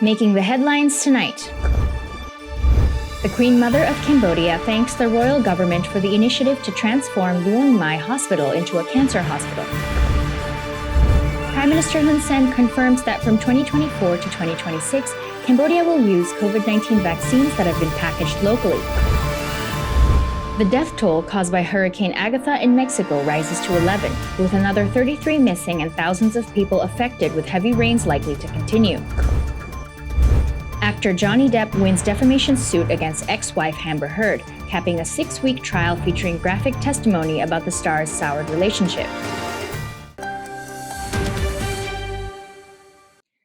Making the headlines tonight. The Queen Mother of Cambodia thanks the royal government for the initiative to transform Luang Mai Hospital into a cancer hospital. Prime Minister Hunsai confirms that from 2024 to 2026, Cambodia will use COVID-19 vaccines that have been packaged locally. The death toll caused by Hurricane Agatha in Mexico rises to 11, with another 33 missing and thousands of people affected, with heavy rains likely to continue. Actor Johnny Depp wins defamation suit against ex-wife Amber Heard, capping a 6-week trial featuring graphic testimony about the star's soured relationship.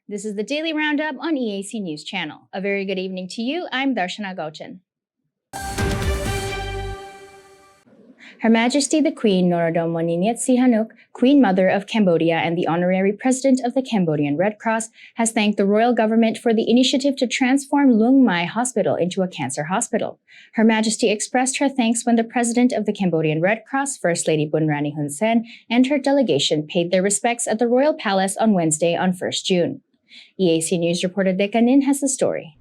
This is the Daily Roundup on EAC News Channel. A very good evening to you. I'm Darshana Gauchan. Her Majesty the Queen Norodom Moniniat Sihanouk, Queen Mother of Cambodia and the Honorary President of the Cambodian Red Cross, has thanked the royal government for the initiative to transform Luang Mai Hospital into a cancer hospital. Her Majesty expressed her thanks when the President of the Cambodian Red Cross, First Lady Bunrani Hun Sen, and her delegation paid their respects at the Royal Palace on Wednesday on 1st June. EAC News reporter Dekanin has the story.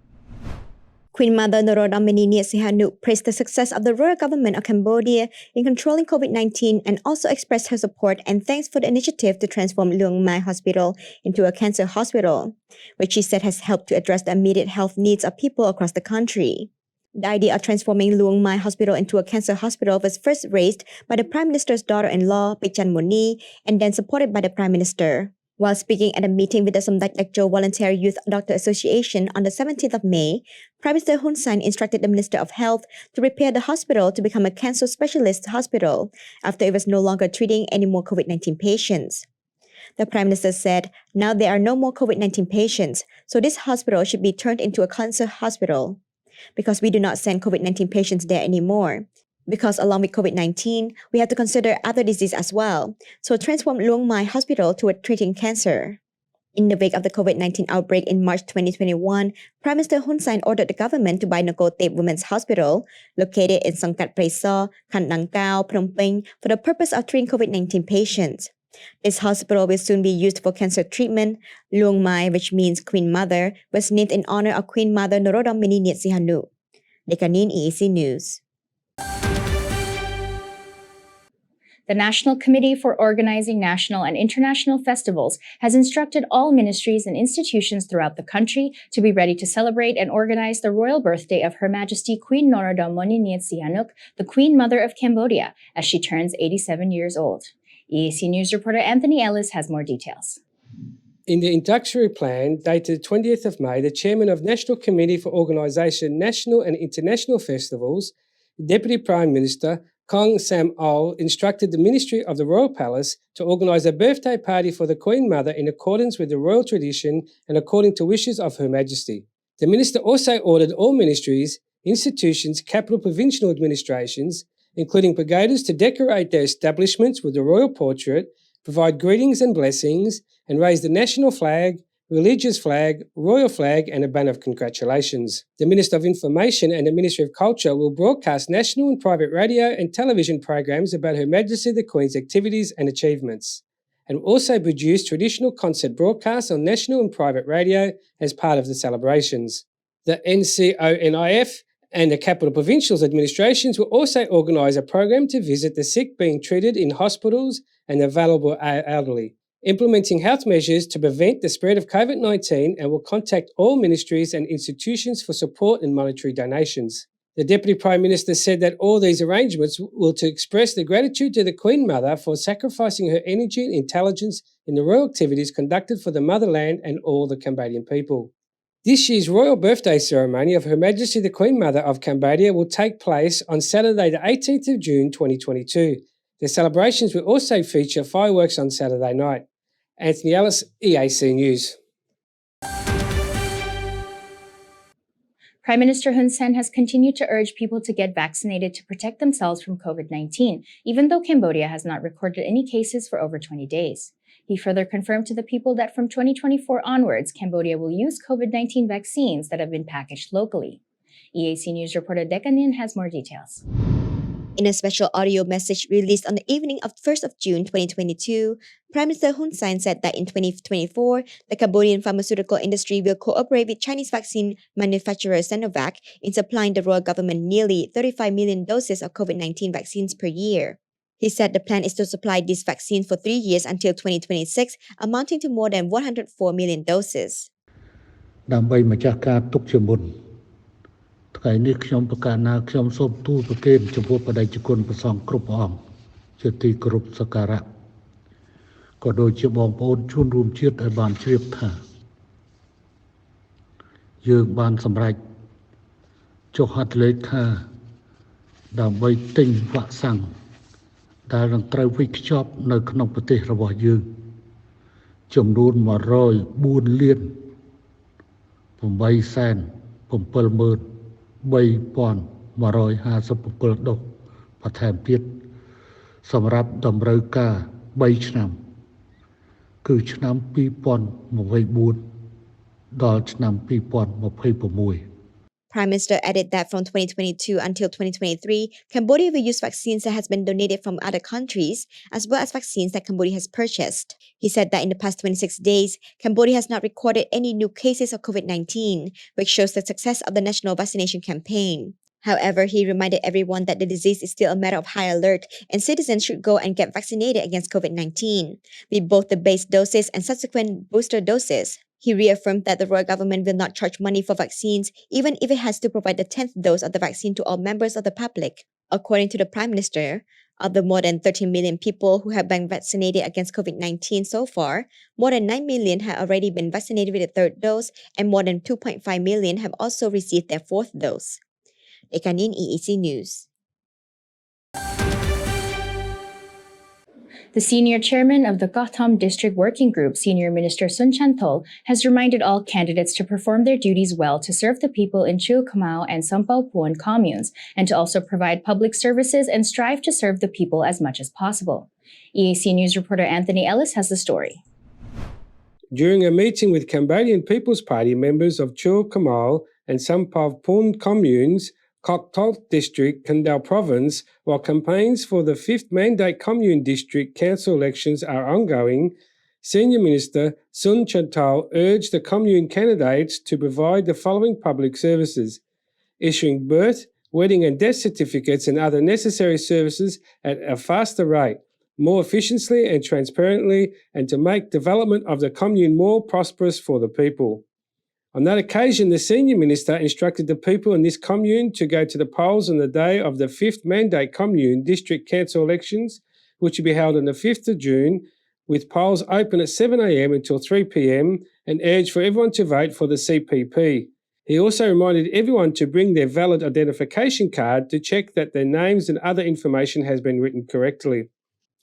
Queen Mother Norodom Moniniat Sihanouk praised the success of the royal government of Cambodia in controlling COVID-19 and also expressed her support and thanks for the initiative to transform Luang Mai Hospital into a cancer hospital, which she said has helped to address the immediate health needs of people across the country. The idea of transforming Luang Mai Hospital into a cancer hospital was first raised by the Prime Minister's daughter-in-law, Pichan Moni, and then supported by the Prime Minister. While speaking at a meeting with the Somdak Ekjo Voluntary Youth Doctor Association on the 17th of May, Prime Minister Hunsai instructed the Minister of Health to prepare the hospital to become a cancer specialist hospital after it was no longer treating any more COVID-19 patients. The Prime Minister said, now there are no more COVID-19 patients, so this hospital should be turned into a cancer hospital. Because we do not send COVID-19 patients there anymore. Because along with COVID-19, we have to consider other diseases as well, so transform Luang Mai Hospital toward treating cancer. In the wake of the COVID-19 outbreak in March 2021, Prime Minister Hunsai ordered the government to buy Nakotep Women's Hospital, located in Songkat Preso, Khan Nang Kao, Phnom Penh, for the purpose of treating COVID-19 patients. This hospital will soon be used for cancer treatment. Luang Mai, which means Queen Mother, was named in honor of Queen Mother Norodom Moniniat Sihanouk. Dekanin, EAC News. The National Committee for Organizing National and International Festivals has instructed all ministries and institutions throughout the country to be ready to celebrate and organize the royal birthday of Her Majesty Queen Norodom Moniniat Sihanouk, the Queen Mother of Cambodia, as she turns 87 years old. EAC News reporter Anthony Ellis has more details. In the introductory plan, dated 20th of May, the Chairman of National Committee for Organisation National and International Festivals, Deputy Prime Minister Kong Sam Ol, instructed the Ministry of the Royal Palace to organise a birthday party for the Queen Mother in accordance with the royal tradition and according to wishes of Her Majesty. The Minister also ordered all ministries, institutions, capital provincial administrations, including pagodas, to decorate their establishments with the royal portrait, provide greetings and blessings, and raise the national flag, religious flag, royal flag, and a banner of congratulations. The Minister of Information and the Ministry of Culture will broadcast national and private radio and television programs about Her Majesty the Queen's activities and achievements, and will also produce traditional concert broadcasts on national and private radio as part of the celebrations. The NCONIF and the Capital Provincials administrations will also organise a program to visit the sick being treated in hospitals and the vulnerable elderly, implementing health measures to prevent the spread of COVID-19, and will contact all ministries and institutions for support and monetary donations. The Deputy Prime Minister said that all these arrangements will to express the gratitude to the Queen Mother for sacrificing her energy and intelligence in the royal activities conducted for the motherland and all the Cambodian people. This year's royal birthday ceremony of Her Majesty the Queen Mother of Cambodia will take place on Saturday the 18th of June 2022. The celebrations will also feature fireworks on Saturday night. Anthony Ellis, EAC News. Prime Minister Hun Sen has continued to urge people to get vaccinated to protect themselves from COVID-19, even though Cambodia has not recorded any cases for over 20 days. He further confirmed to the people that from 2024 onwards, Cambodia will use COVID-19 vaccines that have been packaged locally. EAC News reporter Dekanin has more details. In a special audio message released on the evening of 1st of June 2022, Prime Minister Hunsai said that in 2024, the Cambodian pharmaceutical industry will cooperate with Chinese vaccine manufacturer Sinovac in supplying the royal government nearly 35 million doses of COVID-19 vaccines per year. He said the plan is to supply these vaccines for 3 years until 2026, amounting to more than 104 million doses. ដើម្បីម្ចាស់ការទុកជាមុនថ្ងៃនេះខ្ញុំប្រកាសណាខ្ញុំសូមទូលប្រគេនចំពោះបដិជគុណព្រះសង្ឃគ្រប់ព្រះអង្គជាទីគោរពសក្ការៈក៏ដូចជាបងប្អូនជនរួមជាតិឲ្យបានជ្រាបថាយើងបានសម្រេចចុះហត្ថលេខាដើម្បីទិញវ៉ាក់សាំងដែលនឹងត្រូវវិខ្ចប់នៅក្នុងប្រទេសរបស់យើងចំនួន104លាន 873,157 ដុសបន្ថែមទៀតសម្រាប់តម្រូវការ3ឆ្នាំគឺឆ្នាំ2024ដល់ឆ្នាំ2026 Prime Minister added that from 2022 until 2023, Cambodia will use vaccines that has been donated from other countries, as well as vaccines that Cambodia has purchased. He said that in the past 26 days, Cambodia has not recorded any new cases of COVID-19, which shows the success of the national vaccination campaign. However, he reminded everyone that the disease is still a matter of high alert and citizens should go and get vaccinated against COVID-19, with both the base doses and subsequent booster doses. He reaffirmed that the royal government will not charge money for vaccines, even if it has to provide the 10th dose of the vaccine to all members of the public. According to the Prime Minister, of the more than 13 million people who have been vaccinated against COVID-19 so far, more than 9 million have already been vaccinated with a third dose, and more than 2.5 million have also received their fourth dose. Ekanin EAC News. The senior chairman of the Kotham District Working Group, Senior Minister Chantal, has reminded all candidates to perform their duties well to serve the people in Chil Kamau and Sampao Puan communes, and to also provide public services and strive to serve the people as much as possible. EAC News reporter Anthony Ellis has the story. During a meeting with Cambodian People's Party members of Chil Kamau and Sampao Puan communes, Kotham District, Kandal Province, while campaigns for the 5th Mandate Commune District Council elections are ongoing, Senior Minister Chantal urged the commune candidates to provide the following public services: issuing birth, wedding and death certificates and other necessary services at a faster rate, more efficiently and transparently, and to make development of the commune more prosperous for the people. On that occasion, the Senior Minister instructed the people in this commune to go to the polls on the day of the 5th Mandate Commune District Council elections, which will be held on the 5th of June, with polls open at 7 a.m. until 3 p.m, and urged for everyone to vote for the CPP. He also reminded everyone to bring their valid identification card to check that their names and other information has been written correctly.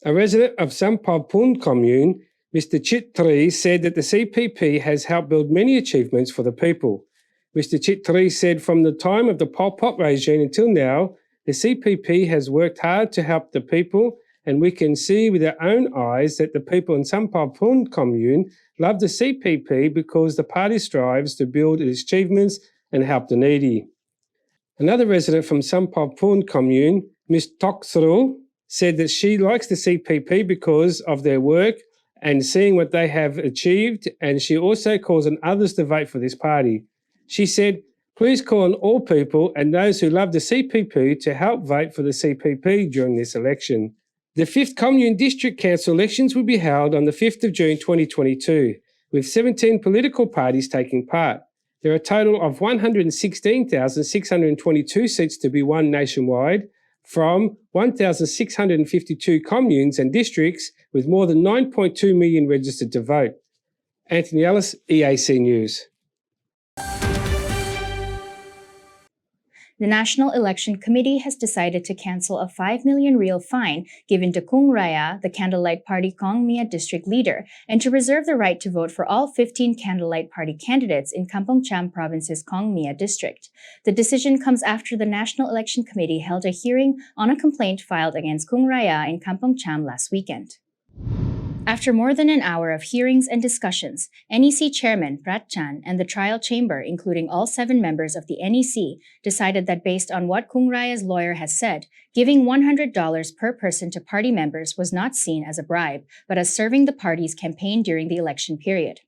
A resident of Sampao Puan commune, Mr. Chitri, said that the CPP has helped build many achievements for the people. Mr. Chitri said from the time of the Pol Pot regime until now, the CPP has worked hard to help the people, and we can see with our own eyes that the people in Sampao Puan commune love the CPP because the party strives to build its achievements and help the needy. Another resident from Sampao Puan commune, Ms. Toksru, said that she likes the CPP because of their work and seeing what they have achieved, and she also calls on others to vote for this party. She said, please call on all people and those who love the CPP to help vote for the CPP during this election. The 5th Commune District Council elections will be held on the 5th of June 2022, with 17 political parties taking part. There are a total of 116,622 seats to be won nationwide, from 1,652 communes and districts with more than 9.2 million registered to vote. Anthony Ellis, EAC News. The National Election Committee has decided to cancel a 5 million real fine given to Kung Raya, the Candlelight Party Kong Mia district leader, and to reserve the right to vote for all 15 Candlelight Party candidates in Kampong Cham Province's Kong Mia district. The decision comes after the National Election Committee held a hearing on a complaint filed against Kung Raya in Kampong Cham last weekend. After more than an hour of hearings and discussions, NEC Chairman Prat Chan and the trial chamber, including all 7 members of the NEC, decided that based on what Kung Raya's lawyer has said, giving $100 per person to party members was not seen as a bribe, but as serving the party's campaign during the election period.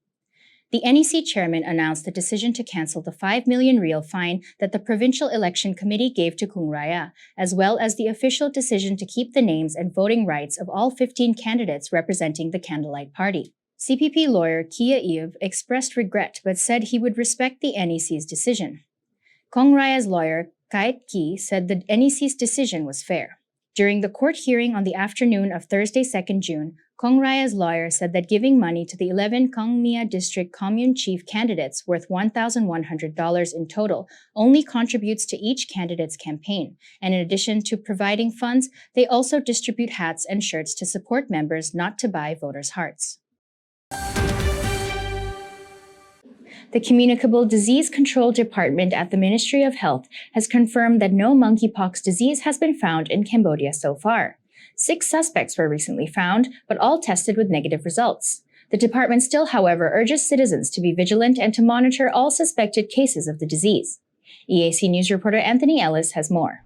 The NEC chairman announced the decision to cancel the 5 million real fine that the Provincial Election Committee gave to Kung Raya, as well as the official decision to keep the names and voting rights of all 15 candidates representing the Candlelight Party. CPP lawyer Kia Eve expressed regret but said he would respect the NEC's decision. Kung Raya's lawyer, Kait Ki, said the NEC's decision was fair. During the court hearing on the afternoon of Thursday, 2nd June, Kung Raya's lawyer said that giving money to the 11 Kang Mia District Commune Chief candidates worth $1,100 in total only contributes to each candidate's campaign, and in addition to providing funds, they also distribute hats and shirts to support members, not to buy voters' hearts. The Communicable Disease Control Department at the Ministry of Health has confirmed that no monkeypox disease has been found in Cambodia so far. 6 suspects were recently found, but all tested with negative results. The department still, however, urges citizens to be vigilant and to monitor all suspected cases of the disease. EAC News reporter Anthony Ellis has more.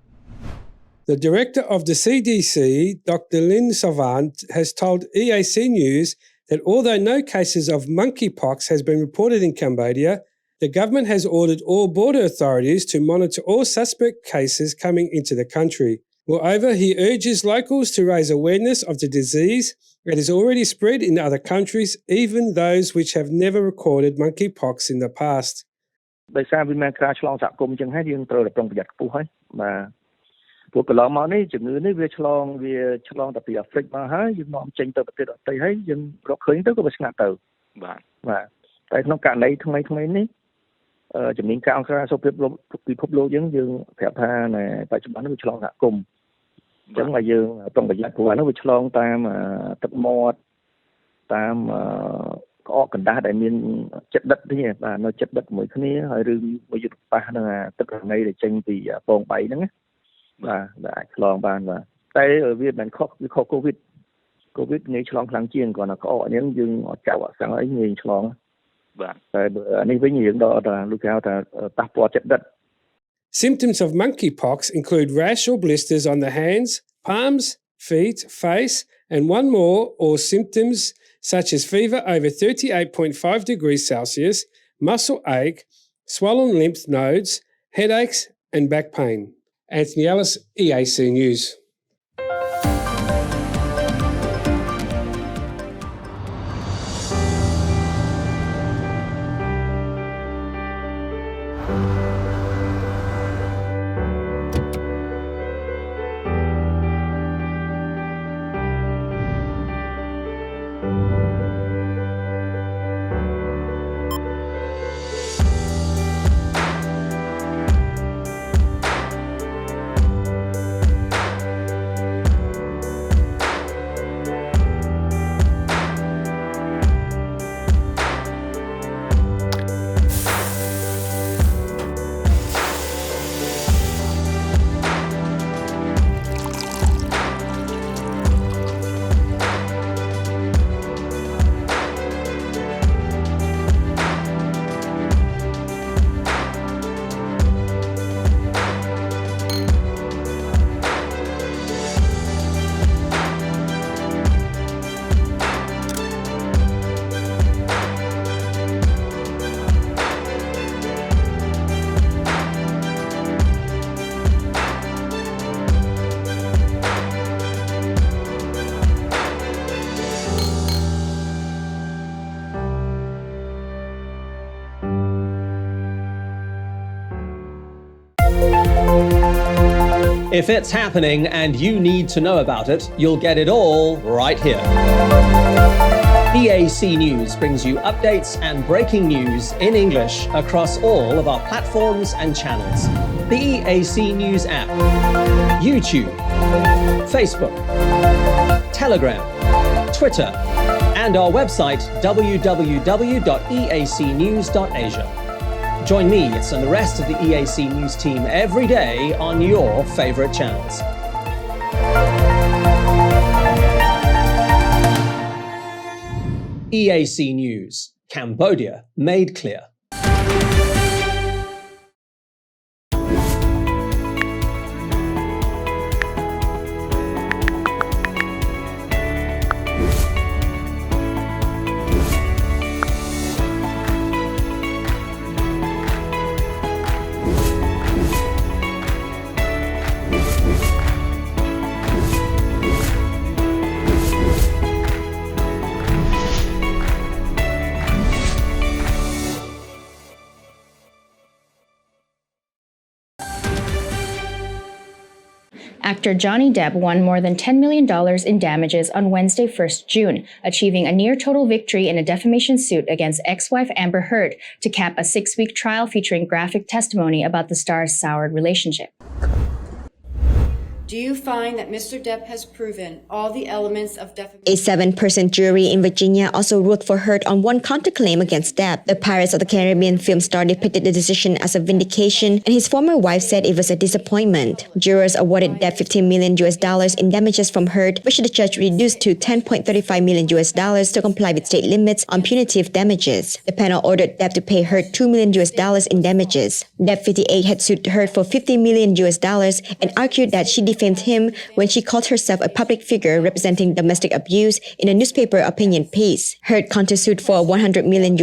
The director of the CDC, Dr. Lynn Savant, has told EAC News that although no cases of monkeypox has been reported in Cambodia, the government has ordered all border authorities to monitor all suspect cases coming into the country. Moreover, he urges locals to raise awareness of the disease that is already spread in other countries, even those which have never recorded monkeypox in the past. ដោយសារវាមានការឆ្លងសហគមន៍អញ្ចឹងហើយយើងត្រូវតែប្រុងប្រយ័ត្នខ្ពស់ហើយបាទព្រោះកន្លងមកនេះជំងឺនេះវាឆ្លងតែពីអាហ្វ្រិកមកហើយយើងនាំចេញទៅប្រទេសដទៃហើយយើងរកឃើញទៅក៏វាស្ងាត់ទៅបាទតែក្នុងករណីថ្មីនេះជំនាញការអង្គការសុខភាពពិភពលោកយើងប្រាប់ថាបច្ចុប្បន្ននេះវាឆ្លងសហគមន៍អញ្ចឹងមកយើងប្រុងប្រយ័ត្នព្រោះអានោះវាឆ្លងតាមទឹកមាត់តាមក្អកកណ្ដាស់ដែលមានចិត្តដិតនេះបាទនៅចិត្តដិតមួយគ្នាហើយឬមួយយុទ្ធប៉ះនឹងទឹករណីដែលចេញពីពង3ហ្នឹងបាទដែលអាចឆ្លងបានបាទតែវាមិនខុសវាខុសកូវីដងាយឆ្លងខ្លាំងជាងគ្រាន់តែក្អកនេះយើងអត់ចាប់អត់ស្គាល់អីងាយឆ្លងបាទតែនេះវិញយើងដល់ថាលោកគេហៅថាប៉ះពាល់ចិត្តដិត Symptoms of monkeypox include rash or blisters on the hands, palms, feet, face, and one more or symptoms such as fever over 38.5 degrees Celsius, muscle ache, swollen lymph nodes, headaches, and back pain. Anthony Ellis, EAC News. If it's happening and you need to know about it, you'll get it all right here. EAC News brings you updates and breaking news in English across all of our platforms and channels. The EAC News app, YouTube, Facebook, Telegram, Twitter, and our website www.eacnews.asia. Join me and the rest of the EAC News team every day on your favorite channels. EAC News, Cambodia made clear. Actor Johnny Depp won more than $10 million in damages on Wednesday, 1st June, achieving a near-total victory in a defamation suit against ex-wife Amber Heard to cap a 6-week trial featuring graphic testimony about the star's soured relationship. Do you find that Mr. Depp has proven all the elements of defamation? A 7-person jury in Virginia also ruled for Heard on one counterclaim against Depp. The Pirates of the Caribbean film star depicted the decision as a vindication, and his former wife said it was a disappointment. Jurors awarded Depp $15 million in damages from Heard, which the judge reduced to $10.35 million to comply with state limits on punitive damages. The panel ordered Depp to pay Heard $2 million in damages. Depp, 58, had sued Heard for $50 million and argued that she defamed him when she called herself a public figure representing domestic abuse in a newspaper opinion piece. Heard countersued for $100 million,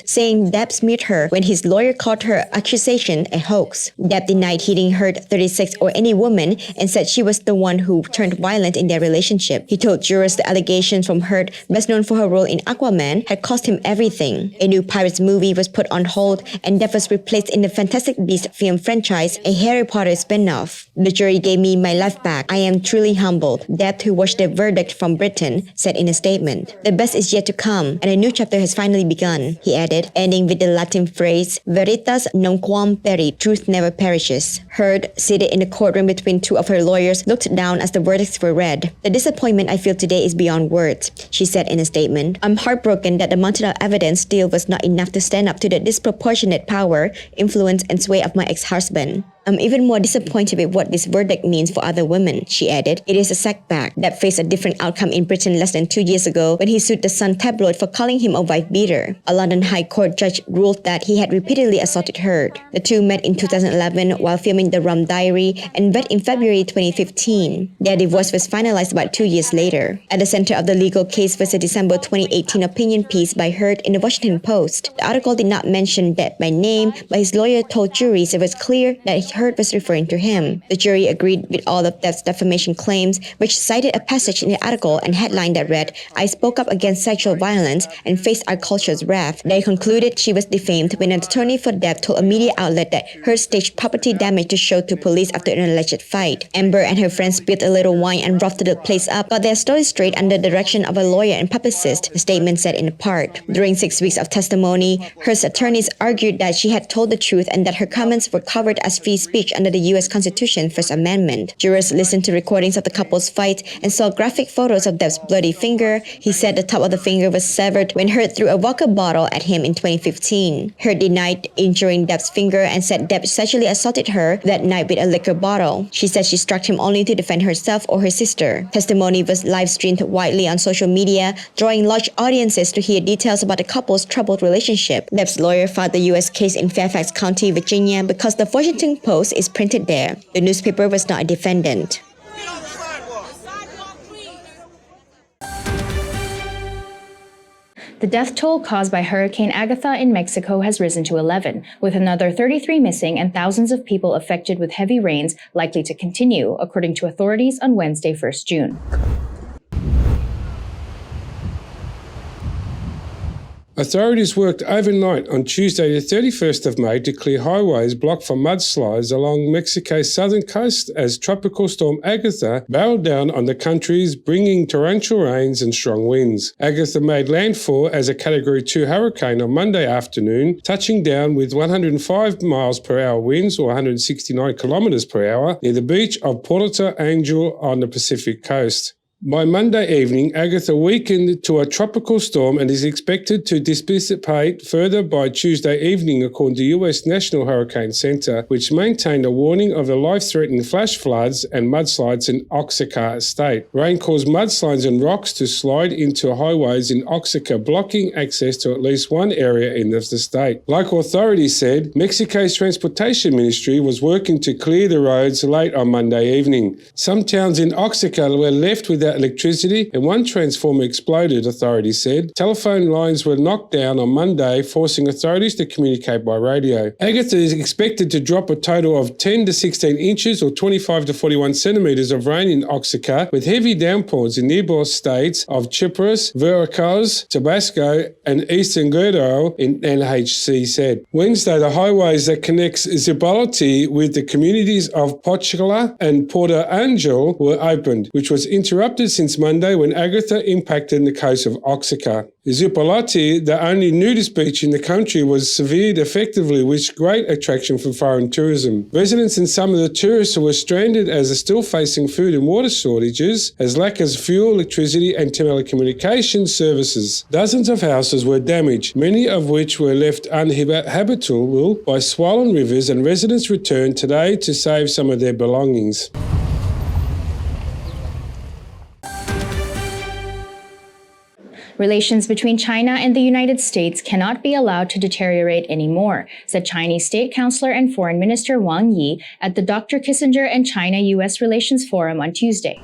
saying Depp smeared her when his lawyer called her accusation a hoax. Depp denied hitting Heard, 36, or any woman and said she was the one who turned violent in their relationship. He told jurors the allegations from Heard, best known for her role in Aquaman, had cost him everything. A new Pirates movie was put on hold, and Depp was replaced in the Fantastic Beasts film franchise, a Harry Potter spin-off. The jury gave me my life back. I am truly humbled, Depp, who watched the verdict from Britain, said in a statement. The best is yet to come, and a new chapter has finally begun, he added, ending with the Latin phrase, Veritas non quam perit, truth never perishes. Heard, seated in the courtroom between two of her lawyers, looked down as the verdicts were read. The disappointment I feel today is beyond words, she said in a statement. I'm heartbroken that the mountain of evidence still was not enough to stand up to the disproportionate power, influence, and sway of my ex-husband. I'm even more disappointed with what this verdict means for other women, she added. It is a setback that faced a different outcome in Britain less than 2 years ago when he sued the Sun tabloid for calling him a wife-beater. A London High Court judge ruled that he had repeatedly assaulted Heard. The two met in 2011 while filming The Rum Diary and wed in February 2015. Their divorce was finalized about 2 years later. At the center of the legal case was a December 2018 opinion piece by Heard in the Washington Post. The article did not mention Depp by name, but his lawyer told juries it was clear that Heard was referring to him. The jury agreed with all of Depp's defamation claims, which cited a passage in the article and headline that read, I spoke up against sexual violence and faced our culture's wrath. They concluded she was defamed when an attorney for Depp told a media outlet that Heard staged property damage to show to police after an alleged fight. Amber and her friends spilled a little wine and roughed the place up, got their story straight under the direction of a lawyer and publicist, the statement said in part. During 6 weeks of testimony, Heard's attorneys argued that she had told the truth and that her comments were covered as free speech under the U.S. Constitution First Amendment. Jurors listened to recordings of the couple's fight and saw graphic photos of Depp's bloody finger. He said the top of the finger was severed when Heard threw a vodka bottle at him in 2015. Heard denied injuring Depp's finger and said Depp sexually assaulted her that night with a liquor bottle. She said she struck him only to defend herself or her sister. Testimony was live-streamed widely on social media, drawing large audiences to hear details about the couple's troubled relationship. Depp's lawyer filed the U.S. case in Fairfax County, Virginia, because the Washington Post is printed there. The newspaper was not a defendant. The death toll caused by Hurricane Agatha in Mexico has risen to 11, with another 33 missing and thousands of people affected with heavy rains likely to continue, according to authorities on Wednesday, 1st June. Authorities worked overnight on Tuesday the 31st of May to clear highways blocked from mudslides along Mexico's southern coast as Tropical Storm Agatha barreled down on the countries, bringing torrential rains and strong winds. Agatha made landfall as a Category 2 hurricane on Monday afternoon, touching down with 105 miles per hour winds or 169 kilometers per hour near the beach of Puerto Angel on the Pacific coast. By Monday evening, Agatha weakened to a tropical storm and is expected to dissipate further by Tuesday evening, according to US National Hurricane Center, which maintained a warning of the life-threatening flash floods and mudslides in Oaxaca state. Rain caused mudslides and rocks to slide into highways in Oaxaca, blocking access to at least one area in the state. Local authorities said Mexico's transportation ministry was working to clear the roads late on Monday evening. Some towns in Oaxaca were left without electricity and one transformer exploded, authorities said. Telephone lines were knocked down on Monday, forcing authorities to communicate by radio. Agatha is expected to drop a total of 10 to 16 inches or 25 to 41 centimetres of rain in Oaxaca, with heavy downpours in nearby states of Chiapas, Veracruz, Tabasco and Eastern Guerrero, NHC said. Wednesday, the highways that connects Zibalti with the communities of Pochla and Porto Angel were opened, which was interrupted since Monday when Agatha impacted the coast of Oaxaca. Zipolati, the only nudist beach in the country, was severed effectively, with great attraction from foreign tourism. Residents and some of the tourists were stranded as they're still facing food and water shortages, as lack of fuel, electricity and telecommunications services. Dozens of houses were damaged, many of which were left uninhabitable by swollen rivers, and residents returned today to save some of their belongings. Relations between China and the United States cannot be allowed to deteriorate anymore, said Chinese State Councilor and Foreign Minister Wang Yi at the Dr. Kissinger and China-US Relations Forum on Tuesday.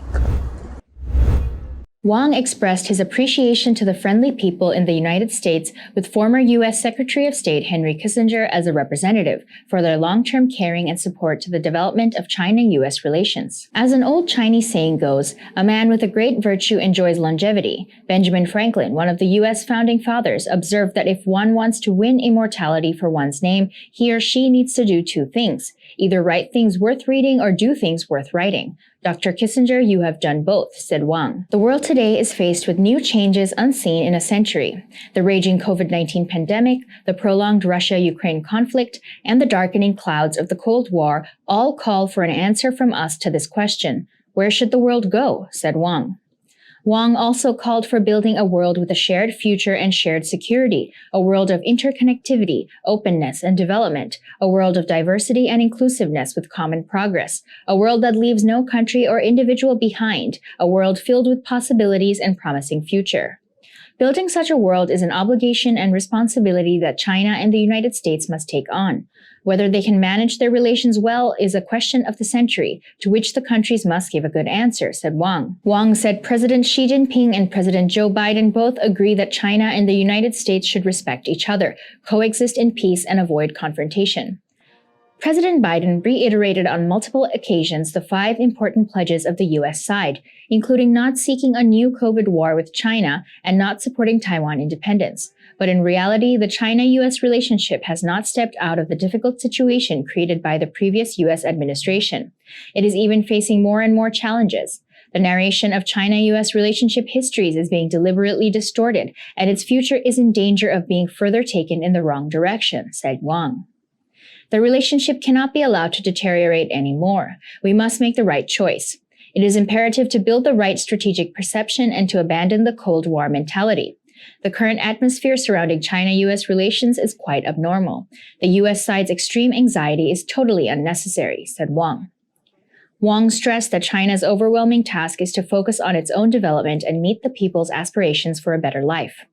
Wang expressed his appreciation to the friendly people in the United States, with former U.S. Secretary of State Henry Kissinger as a representative, for their long-term caring and support to the development of China-U.S. relations. As an old Chinese saying goes, a man with a great virtue enjoys longevity. Benjamin Franklin, one of the U.S. founding fathers, observed that if one wants to win immortality for one's name, he or she needs to do two things: either write things worth reading or do things worth writing. Dr. Kissinger, you have done both, said Wang. The world today is faced with new changes unseen in a century. The raging COVID-19 pandemic, the prolonged Russia-Ukraine conflict, and the darkening clouds of the Cold War all call for an answer from us to this question. Where should the world go? Said Wang. Wang also called for building a world with a shared future and shared security, a world of interconnectivity, openness, and development, a world of diversity and inclusiveness with common progress, a world that leaves no country or individual behind, a world filled with possibilities and promising future. Building such a world is an obligation and responsibility that China and the United States must take on. Whether they can manage their relations well is a question of the century, to which the countries must give a good answer, said Wang. Wang said President Xi Jinping and President Joe Biden both agree that China and the United States should respect each other, coexist in peace, and avoid confrontation. President Biden reiterated on multiple occasions the 5 important pledges of the U.S. side, including not seeking a new COVID war with China and not supporting Taiwan independence. But in reality, the China-U.S. relationship has not stepped out of the difficult situation created by the previous U.S. administration. It is even facing more and more challenges. The narration of China-U.S. relationship histories is being deliberately distorted, and its future is in danger of being further taken in the wrong direction, said Wang. The relationship cannot be allowed to deteriorate anymore. We must make the right choice. It is imperative to build the right strategic perception and to abandon the Cold War mentality. The current atmosphere surrounding China-U.S. relations is quite abnormal. The U.S. side's extreme anxiety is totally unnecessary, said Wang. Wang stressed that China's overwhelming task is to focus on its own development and meet the people's aspirations for a better life.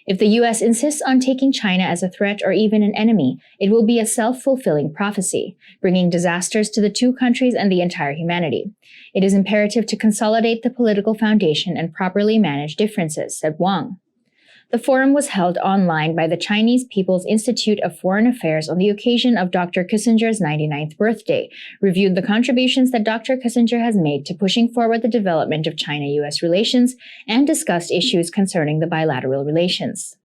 If the U.S. insists on taking China as a threat or even an enemy, it will be a self-fulfilling prophecy, bringing disasters to the two countries and the entire humanity. It is imperative to consolidate the political foundation and properly manage differences, said Wang. The forum was held online by the Chinese People's Institute of Foreign Affairs on the occasion of Dr. Kissinger's 99th birthday, reviewed the contributions that Dr. Kissinger has made to pushing forward the development of China-U.S. relations, and discussed issues concerning the bilateral relations.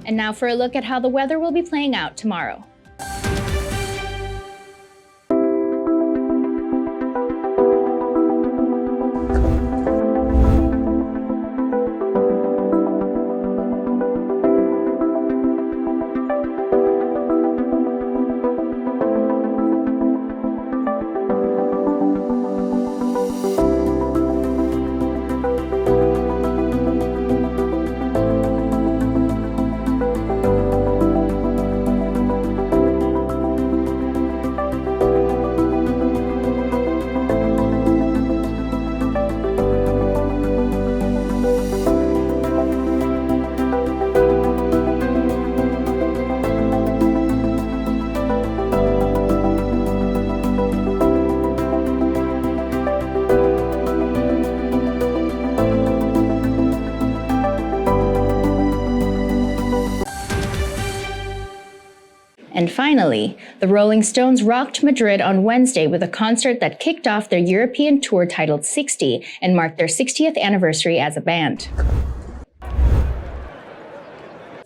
And now for a look at how the weather will be playing out tomorrow. And finally, the Rolling Stones rocked Madrid on Wednesday with a concert that kicked off their European tour titled 60 and marked their 60th anniversary as a band.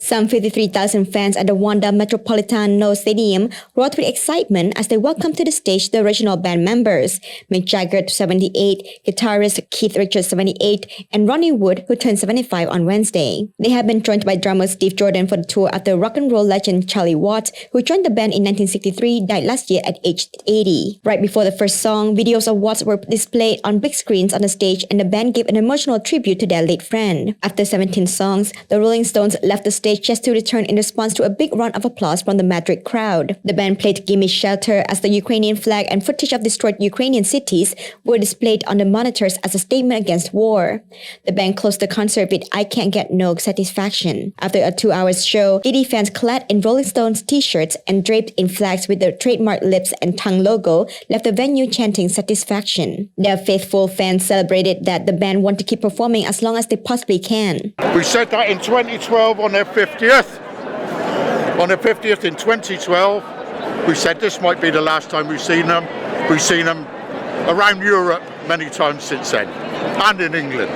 Some 53,000 fans at the Wanda Metropolitano Stadium roared with excitement as they welcomed to the stage the original band members, Mick Jagger, 78, guitarist Keith Richards, 78, and Ronnie Wood, who turned 75 on Wednesday. They have been joined by drummer Steve Jordan for the tour after rock and roll legend Charlie Watts, who joined the band in 1963, died last year at age 80. Right before the first song, videos of Watts were displayed on big screens on the stage, and the band gave an emotional tribute to their late friend. After 17 songs, the Rolling Stones left the stage just to return in response to a big round of applause from the Madrid crowd. The band played Gimme Shelter as the Ukrainian flag and footage of destroyed Ukrainian cities were displayed on the monitors as a statement against war. The band closed the concert with I Can't Get No Satisfaction. After a 2-hour show, 80 fans clad in Rolling Stones t-shirts and draped in flags with their trademark lips and tongue logo left the venue chanting satisfaction. Their faithful fans celebrated that the band want to keep performing as long as they possibly can. We said that in 2012 on their 50th. On their 50th in 2012, we said this might be the last time we've seen them. We've seen them around Europe many times since then, and in England.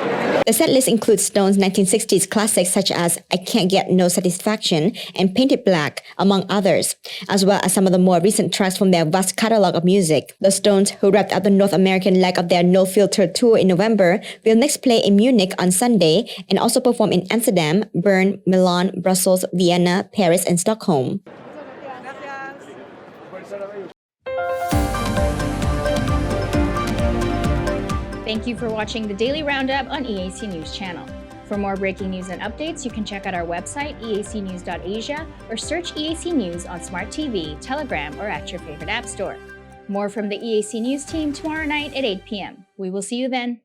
The setlist includes Stones' 1960s classics such as I Can't Get No Satisfaction and Painted Black, among others, as well as some of the more recent tracks from their vast catalogue of music. The Stones, who wrapped up the North American leg of their No Filter tour in November, will next play in Munich on Sunday and also perform in Amsterdam, Bern, Milan, Brussels, Vienna, Paris, and Stockholm. Thank you for watching the Daily Roundup on EAC News Channel. For more breaking news and updates, you can check out our website, eacnews.asia, or search EAC News on Smart TV, Telegram, or at your favorite app store. More from the EAC News team tomorrow night at 8 p.m. We will see you then.